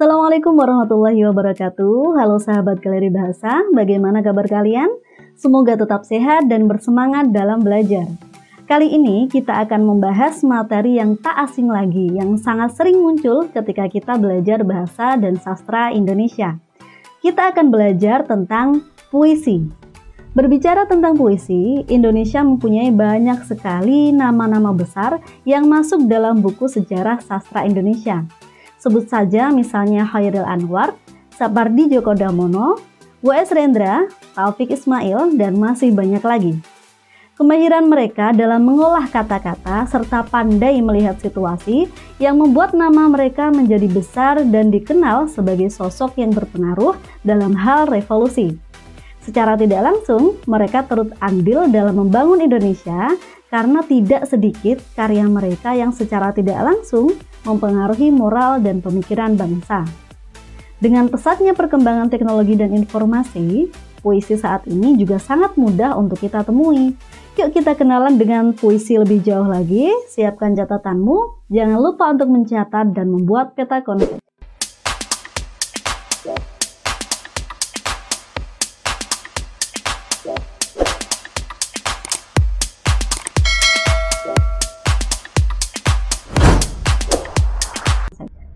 Assalamualaikum warahmatullahi wabarakatuh. Halo sahabat Galeri Bahasa, bagaimana kabar kalian? Semoga tetap sehat dan bersemangat dalam belajar. Kali ini kita akan membahas materi yang tak asing lagi, yang sangat sering muncul ketika kita belajar bahasa dan sastra Indonesia. Kita akan belajar tentang puisi. Berbicara tentang puisi, Indonesia mempunyai banyak sekali nama-nama besar yang masuk dalam buku sejarah sastra Indonesia. Sebut saja misalnya Chairil Anwar, Sapardi Djoko Damono, W.S. Rendra, Taufik Ismail, dan masih banyak lagi. Kemahiran mereka dalam mengolah kata-kata serta pandai melihat situasi yang membuat nama mereka menjadi besar dan dikenal sebagai sosok yang berpengaruh dalam hal revolusi. Secara tidak langsung, mereka turut andil dalam membangun Indonesia karena tidak sedikit karya mereka yang secara tidak langsung mempengaruhi moral dan pemikiran bangsa. Dengan pesatnya perkembangan teknologi dan informasi, puisi saat ini juga sangat mudah untuk kita temui. Yuk kita kenalan dengan puisi lebih jauh lagi. Siapkan catatanmu, jangan lupa untuk mencatat dan membuat peta konsep.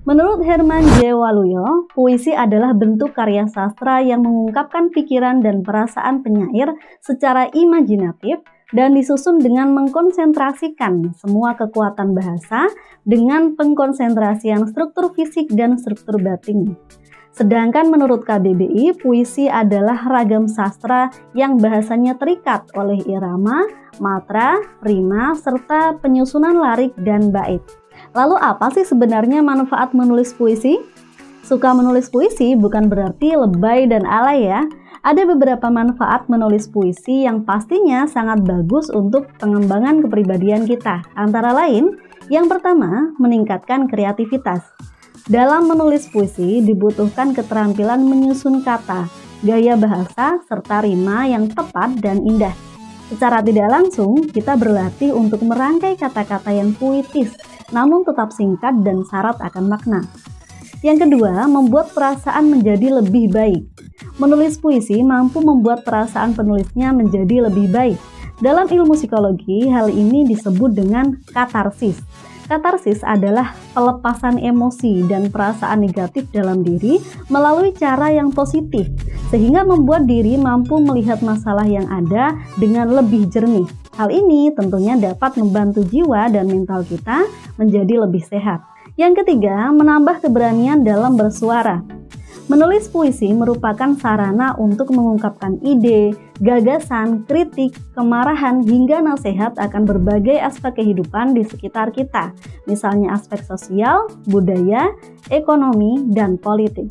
Menurut Herman J. Waluyo, puisi adalah bentuk karya sastra yang mengungkapkan pikiran dan perasaan penyair secara imajinatif dan disusun dengan mengkonsentrasikan semua kekuatan bahasa dengan pengkonsentrasian struktur fisik dan struktur batin. Sedangkan menurut KBBI, puisi adalah ragam sastra yang bahasanya terikat oleh irama, matra, rima, serta penyusunan larik dan bait. Lalu apa sih sebenarnya manfaat menulis puisi? Suka menulis puisi bukan berarti lebay dan alay ya. Ada beberapa manfaat menulis puisi yang pastinya sangat bagus untuk pengembangan kepribadian kita. Antara lain, yang pertama, meningkatkan kreativitas. Dalam menulis puisi dibutuhkan keterampilan menyusun kata, gaya bahasa, serta rima yang tepat dan indah. Secara tidak langsung, kita berlatih untuk merangkai kata-kata yang puitis, namun tetap singkat dan syarat akan makna. Yang kedua, membuat perasaan menjadi lebih baik. Menulis puisi mampu membuat perasaan penulisnya menjadi lebih baik. Dalam ilmu psikologi, hal ini disebut dengan katarsis. Katarsis adalah pelepasan emosi dan perasaan negatif dalam diri melalui cara yang positif, sehingga membuat diri mampu melihat masalah yang ada dengan lebih jernih. Hal ini tentunya dapat membantu jiwa dan mental kita menjadi lebih sehat. Yang ketiga, menambah keberanian dalam bersuara. Menulis puisi merupakan sarana untuk mengungkapkan ide, gagasan, kritik, kemarahan, hingga nasihat akan berbagai aspek kehidupan di sekitar kita, misalnya aspek sosial, budaya, ekonomi, dan politik.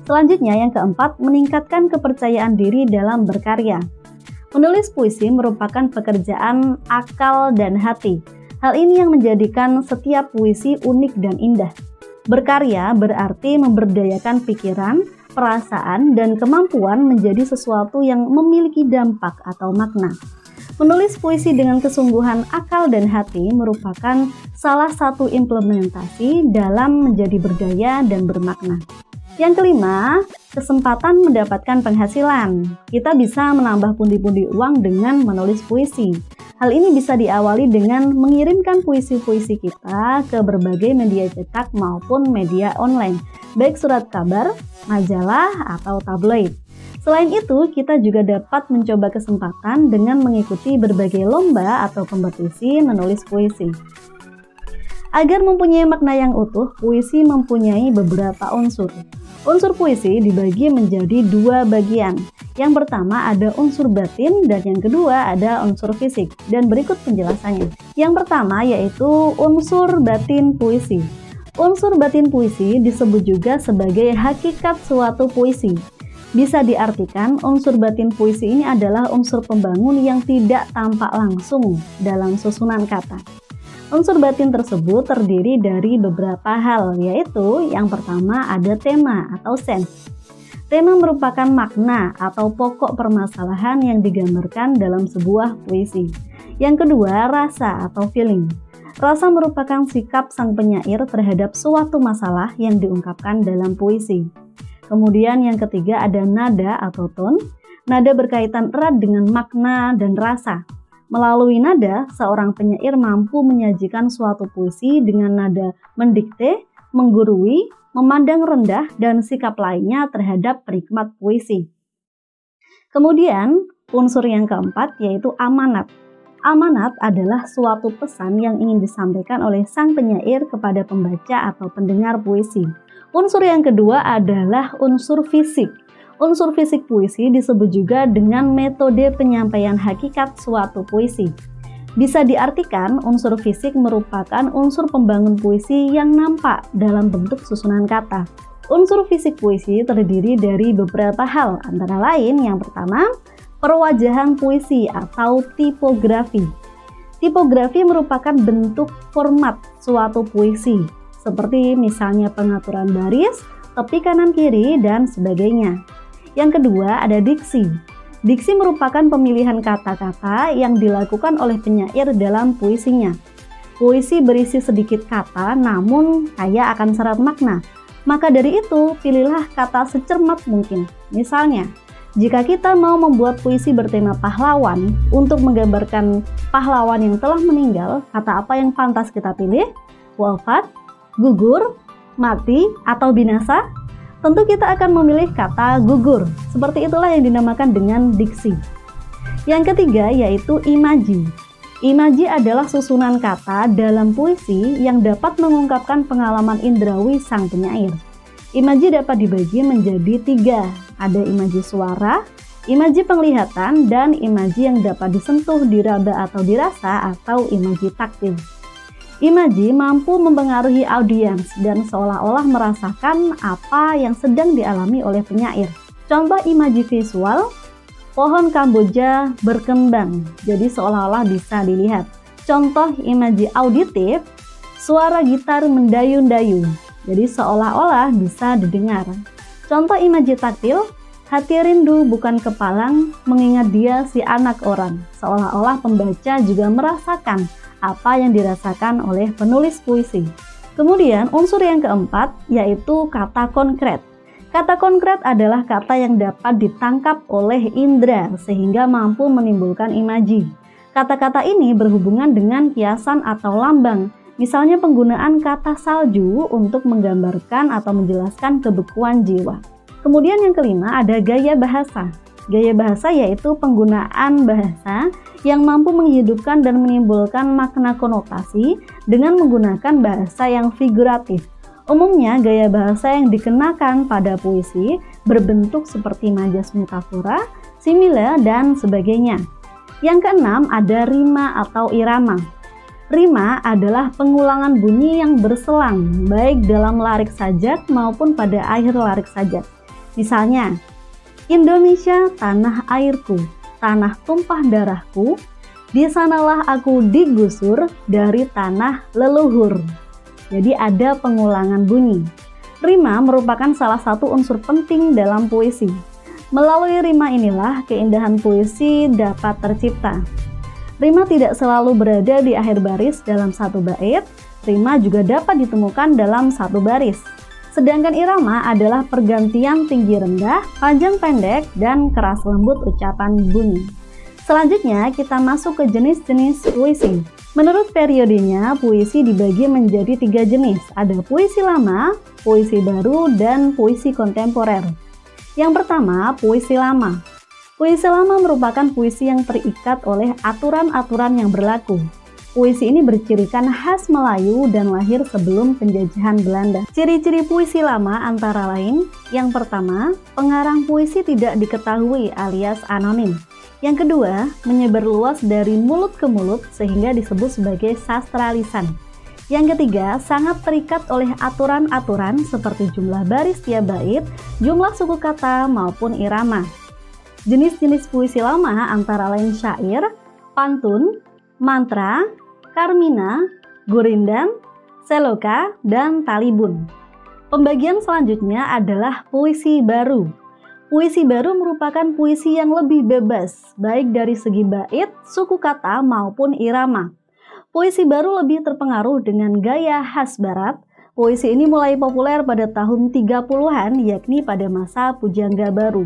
Selanjutnya, yang keempat, meningkatkan kepercayaan diri dalam berkarya. Menulis puisi merupakan pekerjaan akal dan hati. Hal ini yang menjadikan setiap puisi unik dan indah. Berkarya berarti memberdayakan pikiran, perasaan, dan kemampuan menjadi sesuatu yang memiliki dampak atau makna. Menulis puisi dengan kesungguhan akal dan hati merupakan salah satu implementasi dalam menjadi berdaya dan bermakna. Yang kelima, kesempatan mendapatkan penghasilan. Kita bisa menambah pundi-pundi uang dengan menulis puisi. Hal ini bisa diawali dengan mengirimkan puisi-puisi kita ke berbagai media cetak maupun media online, baik surat kabar, majalah, atau tabloid. Selain itu, kita juga dapat mencoba kesempatan dengan mengikuti berbagai lomba atau kompetisi menulis puisi. Agar mempunyai makna yang utuh, puisi mempunyai beberapa unsur. Unsur puisi dibagi menjadi dua bagian. Yang pertama ada unsur batin dan yang kedua ada unsur fisik. Dan berikut penjelasannya. Yang pertama yaitu unsur batin puisi. Unsur batin puisi disebut juga sebagai hakikat suatu puisi. Bisa diartikan unsur batin puisi ini adalah unsur pembangun yang tidak tampak langsung dalam susunan kata. Unsur batin tersebut terdiri dari beberapa hal, yaitu yang pertama ada tema atau sense. Tema merupakan makna atau pokok permasalahan yang digambarkan dalam sebuah puisi. Yang kedua, rasa atau feeling. Rasa merupakan sikap sang penyair terhadap suatu masalah yang diungkapkan dalam puisi. Kemudian yang ketiga ada nada atau tone. Nada berkaitan erat dengan makna dan rasa. Melalui nada, seorang penyair mampu menyajikan suatu puisi dengan nada mendikte, menggurui, memandang rendah, dan sikap lainnya terhadap penikmat puisi. Kemudian, unsur yang keempat yaitu amanat. Amanat adalah suatu pesan yang ingin disampaikan oleh sang penyair kepada pembaca atau pendengar puisi. Unsur yang kedua adalah unsur fisik. Unsur fisik puisi disebut juga dengan metode penyampaian hakikat suatu puisi. Bisa diartikan unsur fisik merupakan unsur pembangun puisi yang nampak dalam bentuk susunan kata. Unsur fisik puisi terdiri dari beberapa hal, antara lain yang pertama, perwajahan puisi atau tipografi. Tipografi merupakan bentuk format suatu puisi, seperti misalnya pengaturan baris, tepi kanan kiri, dan sebagainya. Yang kedua ada diksi. Diksi merupakan pemilihan kata-kata yang dilakukan oleh penyair dalam puisinya. Puisi berisi sedikit kata namun kaya akan syarat makna. Maka dari itu, pilihlah kata secermat mungkin. Misalnya, jika kita mau membuat puisi bertema pahlawan untuk menggambarkan pahlawan yang telah meninggal, kata apa yang pantas kita pilih? Wafat, gugur, mati, atau binasa? Tentu kita akan memilih kata gugur. Seperti itulah yang dinamakan dengan diksi. Yang ketiga yaitu imaji. Imaji adalah susunan kata dalam puisi yang dapat mengungkapkan pengalaman indrawi sang penyair. Imaji dapat dibagi menjadi 3. Ada imaji suara, imaji penglihatan, dan imaji yang dapat disentuh, diraba atau dirasa, atau imaji taktil. Imaji mampu mempengaruhi audiens dan seolah-olah merasakan apa yang sedang dialami oleh penyair. Contoh imaji visual, pohon Kamboja berkembang, jadi seolah-olah bisa dilihat. Contoh imaji auditif, suara gitar mendayun-dayun, jadi seolah-olah bisa didengar. Contoh imaji taktil, hati rindu bukan kepalang, mengingat dia si anak orang, seolah-olah pembaca juga merasakan apa yang dirasakan oleh penulis puisi. Kemudian unsur yang keempat yaitu kata konkret. Kata konkret adalah kata yang dapat ditangkap oleh indera sehingga mampu menimbulkan imaji. Kata-kata ini berhubungan dengan kiasan atau lambang. Misalnya penggunaan kata salju untuk menggambarkan atau menjelaskan kebekuan jiwa. Kemudian yang kelima ada gaya bahasa. Gaya bahasa yaitu penggunaan bahasa yang mampu menghidupkan dan menimbulkan makna konotasi dengan menggunakan bahasa yang figuratif. Umumnya gaya bahasa yang dikenakan pada puisi berbentuk seperti majas metafora, simile, dan sebagainya. Yang keenam ada rima atau irama. Rima adalah pengulangan bunyi yang berselang baik dalam larik sajak maupun pada akhir larik sajak. Misalnya, Indonesia tanah airku, tanah tumpah darahku, di sanalah aku digusur dari tanah leluhur. Jadi ada pengulangan bunyi. Rima merupakan salah satu unsur penting dalam puisi. Melalui rima inilah keindahan puisi dapat tercipta. Rima tidak selalu berada di akhir baris dalam satu bait, rima juga dapat ditemukan dalam satu baris. Sedangkan irama adalah pergantian tinggi rendah, panjang pendek, dan keras lembut ucapan bunyi. Selanjutnya kita masuk ke jenis-jenis puisi. Menurut periodenya, puisi dibagi menjadi 3 jenis. Ada puisi lama, puisi baru, dan puisi kontemporer. Yang pertama, puisi lama. Puisi lama merupakan puisi yang terikat oleh aturan-aturan yang berlaku. Puisi ini bercirikan khas Melayu dan lahir sebelum penjajahan Belanda. Ciri-ciri puisi lama antara lain, yang pertama, pengarang puisi tidak diketahui alias anonim. Yang kedua, menyebar luas dari mulut ke mulut sehingga disebut sebagai sastra lisan. Yang ketiga, sangat terikat oleh aturan-aturan seperti jumlah baris tiap bait, jumlah suku kata maupun irama. Jenis-jenis puisi lama antara lain syair, pantun, mantra, karmina, gurindan, seloka, dan talibun. Pembagian selanjutnya adalah puisi baru. Puisi baru merupakan puisi yang lebih bebas, baik dari segi bait, suku kata, maupun irama. Puisi baru lebih terpengaruh dengan gaya khas barat. Puisi ini mulai populer pada tahun 30-an, yakni pada masa pujangga baru.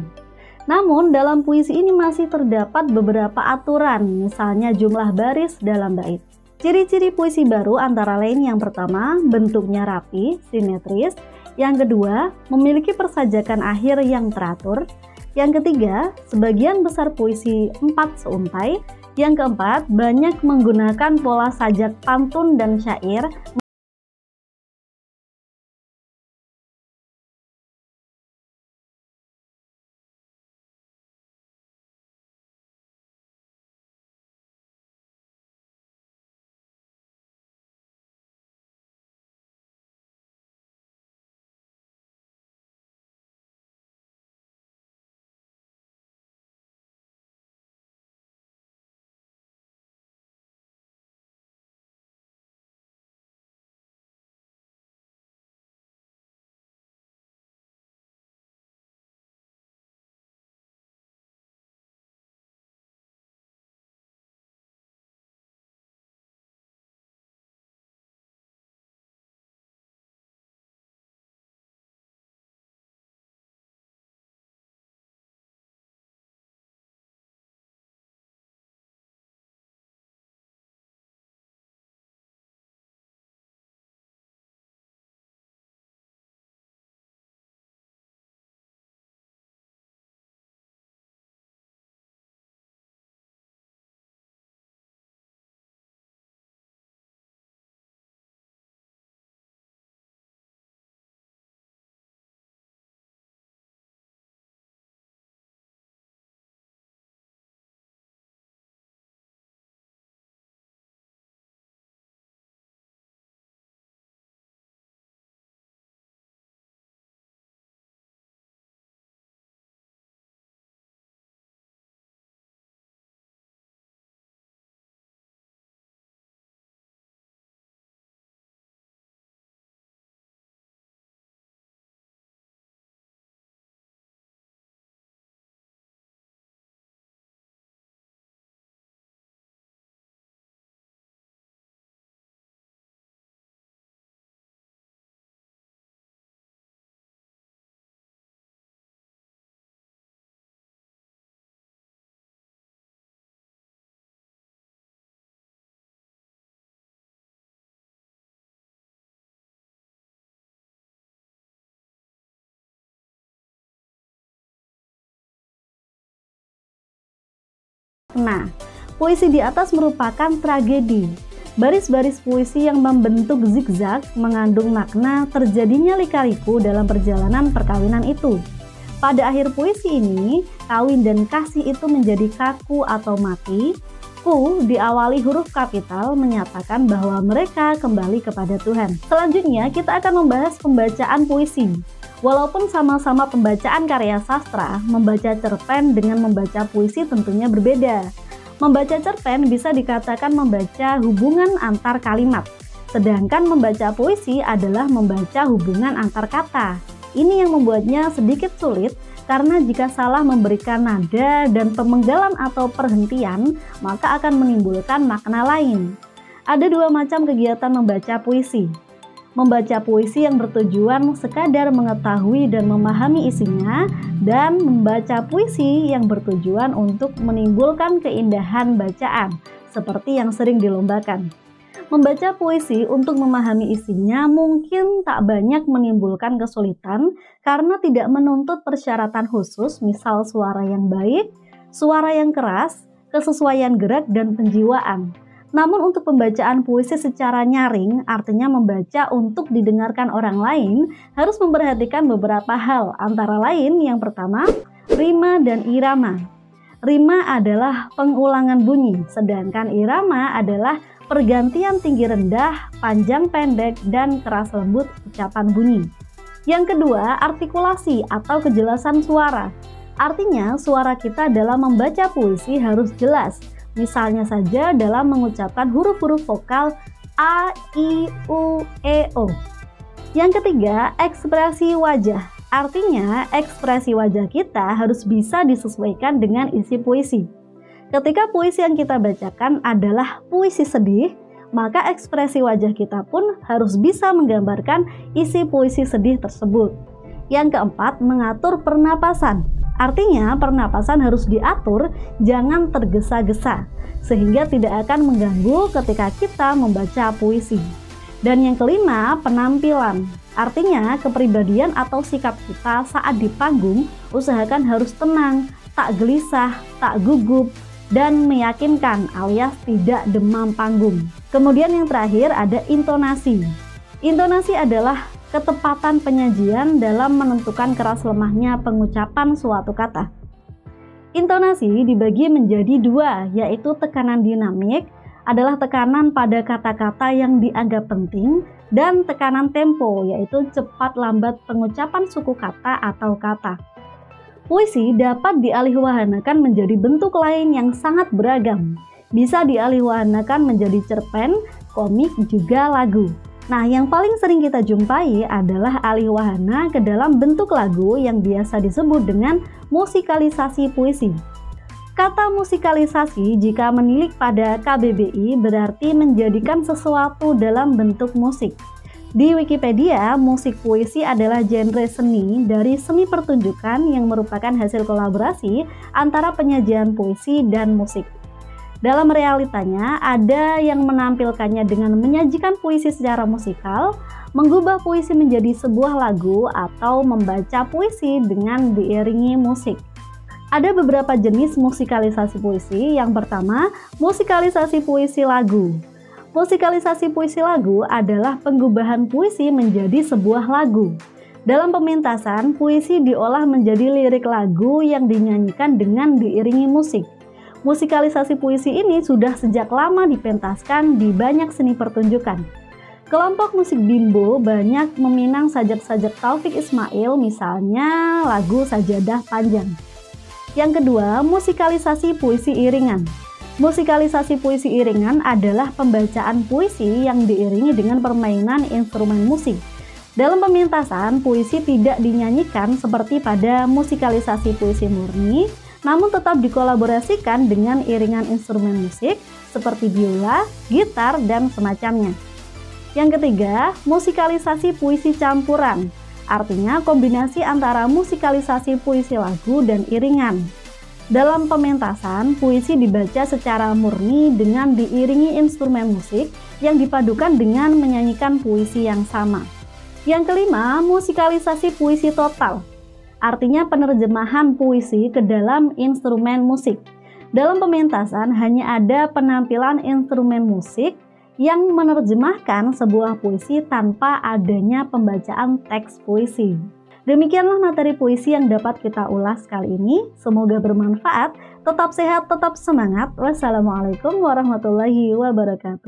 Namun dalam puisi ini masih terdapat beberapa aturan, misalnya jumlah baris dalam bait. Ciri-ciri puisi baru antara lain yang pertama, bentuknya rapi, simetris. Yang kedua, memiliki persajakan akhir yang teratur. Yang ketiga, sebagian besar puisi 4 seuntai. Yang keempat, banyak menggunakan pola sajak pantun dan syair. Nah, puisi di atas merupakan tragedi. Baris-baris puisi yang membentuk zigzag mengandung makna terjadinya lika-liku dalam perjalanan perkawinan itu. Pada akhir puisi ini, kawin dan kasih itu menjadi kaku atau mati. Ku diawali huruf kapital menyatakan bahwa mereka kembali kepada Tuhan. Selanjutnya kita akan membahas pembacaan puisi. Walaupun sama-sama pembacaan karya sastra, membaca cerpen dengan membaca puisi tentunya berbeda. Membaca cerpen bisa dikatakan membaca hubungan antar kalimat, sedangkan membaca puisi adalah membaca hubungan antar kata. Ini yang membuatnya sedikit sulit, karena jika salah memberikan nada dan pemenggalan atau perhentian, maka akan menimbulkan makna lain. Ada dua macam kegiatan membaca puisi. Membaca puisi yang bertujuan sekadar mengetahui dan memahami isinya, dan membaca puisi yang bertujuan untuk menimbulkan keindahan bacaan, seperti yang sering dilombakan. Membaca puisi untuk memahami isinya mungkin tak banyak menimbulkan kesulitan karena tidak menuntut persyaratan khusus, misal suara yang baik, suara yang keras, kesesuaian gerak, dan penjiwaan. Namun untuk pembacaan puisi secara nyaring, artinya membaca untuk didengarkan orang lain, harus memperhatikan beberapa hal, antara lain yang pertama, rima dan irama. Rima adalah pengulangan bunyi, sedangkan irama adalah pergantian tinggi rendah, panjang pendek, dan keras lembut ucapan bunyi. Yang kedua, artikulasi atau kejelasan suara. Artinya, suara kita dalam membaca puisi harus jelas. Misalnya saja dalam mengucapkan huruf-huruf vokal A, I, U, E, O. Yang ketiga, ekspresi wajah. Artinya, ekspresi wajah kita harus bisa disesuaikan dengan isi puisi. Ketika puisi yang kita bacakan adalah puisi sedih, maka ekspresi wajah kita pun harus bisa menggambarkan isi puisi sedih tersebut. Yang keempat, mengatur pernapasan. Artinya pernapasan harus diatur, jangan tergesa-gesa, sehingga tidak akan mengganggu ketika kita membaca puisi. Dan yang kelima, penampilan. Artinya kepribadian atau sikap kita saat di panggung usahakan harus tenang, tak gelisah, tak gugup, dan meyakinkan alias tidak demam panggung. Kemudian yang terakhir ada intonasi. Intonasi adalah ketepatan penyajian dalam menentukan keras lemahnya pengucapan suatu kata. Intonasi dibagi menjadi dua, yaitu tekanan dinamik adalah tekanan pada kata-kata yang dianggap penting, dan tekanan tempo yaitu cepat lambat pengucapan suku kata atau kata. Puisi dapat dialihwahanakan menjadi bentuk lain yang sangat beragam. Bisa dialihwahanakan menjadi cerpen, komik, juga lagu. Nah, yang paling sering kita jumpai adalah alihwahana ke dalam bentuk lagu yang biasa disebut dengan musikalisasi puisi. Kata musikalisasi jika menilik pada KBBI berarti menjadikan sesuatu dalam bentuk musik. Di Wikipedia, musik puisi adalah genre seni dari seni pertunjukan yang merupakan hasil kolaborasi antara penyajian puisi dan musik. Dalam realitanya, ada yang menampilkannya dengan menyajikan puisi secara musikal, mengubah puisi menjadi sebuah lagu, atau membaca puisi dengan diiringi musik. Ada beberapa jenis musikalisasi puisi. Yang pertama, musikalisasi puisi lagu. Musikalisasi puisi lagu adalah pengubahan puisi menjadi sebuah lagu. Dalam pementasan, puisi diolah menjadi lirik lagu yang dinyanyikan dengan diiringi musik. Musikalisasi puisi ini sudah sejak lama dipentaskan di banyak seni pertunjukan. Kelompok musik bimbo banyak meminang sajak-sajak Taufik Ismail, misalnya lagu Sajadah Panjang. Yang kedua, musikalisasi puisi iringan. Musikalisasi puisi iringan adalah pembacaan puisi yang diiringi dengan permainan instrumen musik. Dalam pementasan, puisi tidak dinyanyikan seperti pada musikalisasi puisi murni, namun tetap dikolaborasikan dengan iringan instrumen musik seperti biola, gitar, dan semacamnya. Yang ketiga, musikalisasi puisi campuran. Artinya kombinasi antara musikalisasi puisi lagu dan iringan. Dalam pementasan, puisi dibaca secara murni dengan diiringi instrumen musik yang dipadukan dengan menyanyikan puisi yang sama. Yang kelima, musikalisasi puisi total. Artinya penerjemahan puisi ke dalam instrumen musik. Dalam pementasan hanya ada penampilan instrumen musik yang menerjemahkan sebuah puisi tanpa adanya pembacaan teks puisi. Demikianlah materi puisi yang dapat kita ulas kali ini. Semoga bermanfaat. Tetap sehat, tetap semangat. Wassalamualaikum warahmatullahi wabarakatuh.